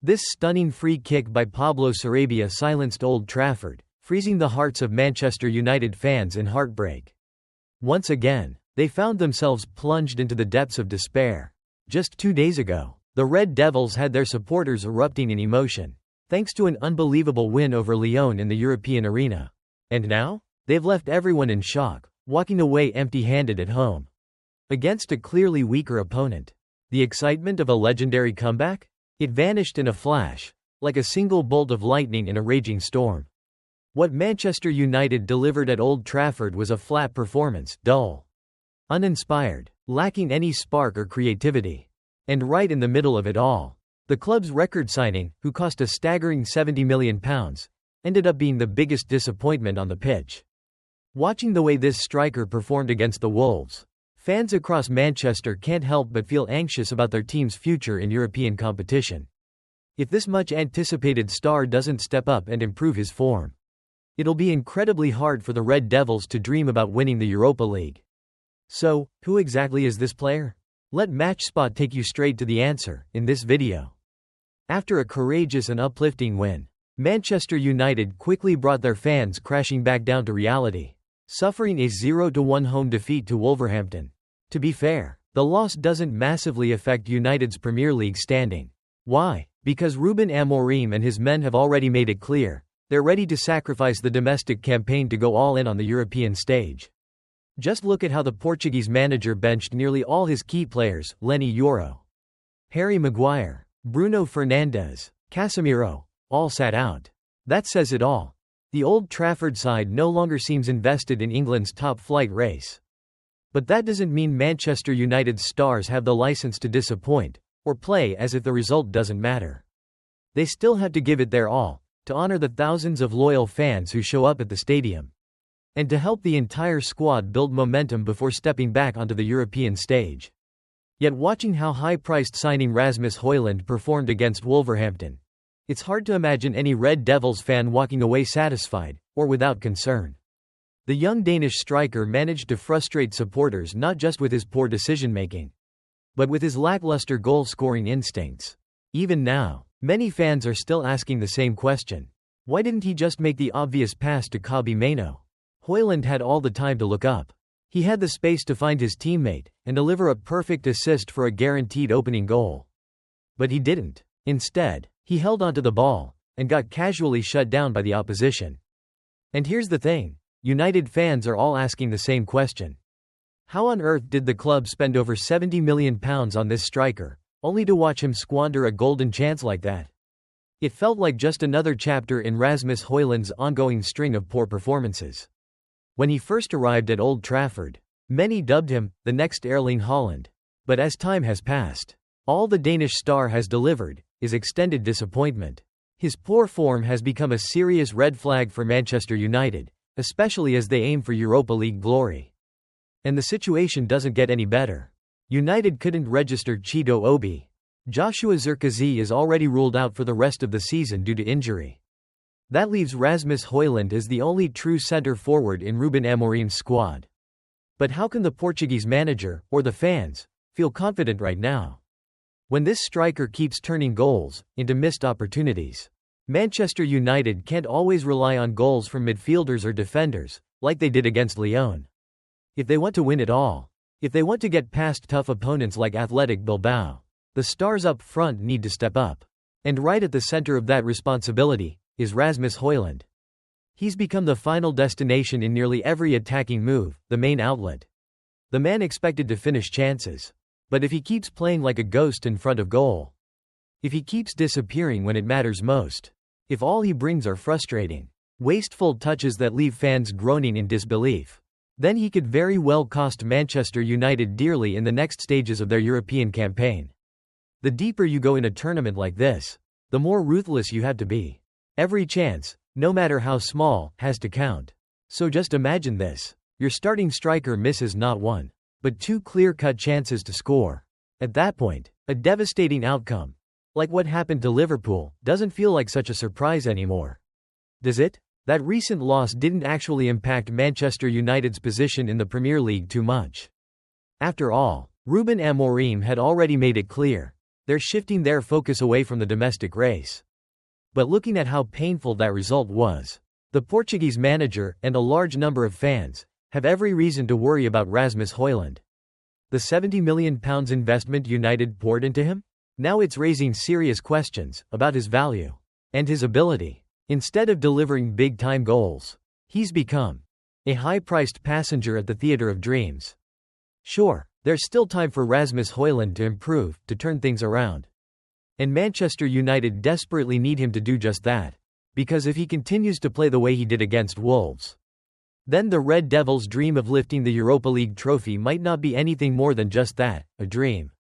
This stunning free kick by Pablo Sarabia silenced Old Trafford, freezing the hearts of Manchester United fans in heartbreak. Once again, they found themselves plunged into the depths of despair. Just 2 days ago, the Red Devils had their supporters erupting in emotion, thanks to an unbelievable win over Lyon in the European arena. And now, they've left everyone in shock, walking away empty-handed at home. Against a clearly weaker opponent. The excitement of a legendary comeback? It vanished in a flash, like a single bolt of lightning in a raging storm. What Manchester United delivered at Old Trafford was a flat performance, dull, uninspired, lacking any spark or creativity. And right in the middle of it all, the club's record signing, who cost a staggering £70 million, ended up being the biggest disappointment on the pitch. Watching the way this striker performed against the Wolves, fans across Manchester can't help but feel anxious about their team's future in European competition. If this much-anticipated star doesn't step up and improve his form, it'll be incredibly hard for the Red Devils to dream about winning the Europa League. So, who exactly is this player? Let MatchSpot take you straight to the answer in this video. After a courageous and uplifting win, Manchester United quickly brought their fans crashing back down to reality, suffering a 0-1 home defeat to Wolverhampton. To be fair, the loss doesn't massively affect United's Premier League standing. Why? Because Ruben Amorim and his men have already made it clear, they're ready to sacrifice the domestic campaign to go all in on the European stage. Just look at how the Portuguese manager benched nearly all his key players: Leny Yoro, Harry Maguire, Bruno Fernandes, Casemiro, all sat out. That says it all. The Old Trafford side no longer seems invested in England's top-flight race. But that doesn't mean Manchester United's stars have the license to disappoint, or play as if the result doesn't matter. They still have to give it their all, to honor the thousands of loyal fans who show up at the stadium, and to help the entire squad build momentum before stepping back onto the European stage. Yet watching how high-priced signing Rasmus Højlund performed against Wolverhampton, it's hard to imagine any Red Devils fan walking away satisfied, or without concern. The young Danish striker managed to frustrate supporters not just with his poor decision-making, but with his lackluster goal-scoring instincts. Even now, many fans are still asking the same question. Why didn't he just make the obvious pass to Kobbie Mainoo? Højlund had all the time to look up. He had the space to find his teammate, and deliver a perfect assist for a guaranteed opening goal. But he didn't. Instead, he held onto the ball, and got casually shut down by the opposition. And here's the thing, United fans are all asking the same question. How on earth did the club spend over £70 million on this striker, only to watch him squander a golden chance like that? It felt like just another chapter in Rasmus Højlund's ongoing string of poor performances. When he first arrived at Old Trafford, many dubbed him the next Erling Haaland. But as time has passed, all the Danish star has delivered is extended disappointment. His poor form has become a serious red flag for Manchester United, especially as they aim for Europa League glory. And the situation doesn't get any better. United couldn't register Chido Obi. Joshua Zirkzee is already ruled out for the rest of the season due to injury. That leaves Rasmus Højlund as the only true centre-forward in Ruben Amorim's squad. But how can the Portuguese manager, or the fans, feel confident right now, when this striker keeps turning goals into missed opportunities? Manchester United can't always rely on goals from midfielders or defenders, like they did against Lyon. If they want to win it all, if they want to get past tough opponents like Athletic Bilbao, the stars up front need to step up. And right at the center of that responsibility is Rasmus Højlund. He's become the final destination in nearly every attacking move, the main outlet. The man expected to finish chances. But if he keeps playing like a ghost in front of goal, if he keeps disappearing when it matters most, if all he brings are frustrating, wasteful touches that leave fans groaning in disbelief, then he could very well cost Manchester United dearly in the next stages of their European campaign. The deeper you go in a tournament like this, the more ruthless you have to be. Every chance, no matter how small, has to count. So just imagine this. Your starting striker misses not one, but two clear-cut chances to score. At that point, a devastating outcome, like what happened to Liverpool, doesn't feel like such a surprise anymore. Does it? That recent loss didn't actually impact Manchester United's position in the Premier League too much. After all, Ruben Amorim had already made it clear, they're shifting their focus away from the domestic race. But looking at how painful that result was, the Portuguese manager, and a large number of fans, have every reason to worry about Rasmus Højlund. The £70 million investment United poured into him? Now it's raising serious questions about his value and his ability. Instead of delivering big-time goals, he's become a high-priced passenger at the theatre of dreams. Sure, there's still time for Rasmus Højlund to improve, to turn things around. And Manchester United desperately need him to do just that. Because if he continues to play the way he did against Wolves, then the Red Devils' dream of lifting the Europa League trophy might not be anything more than just that, a dream.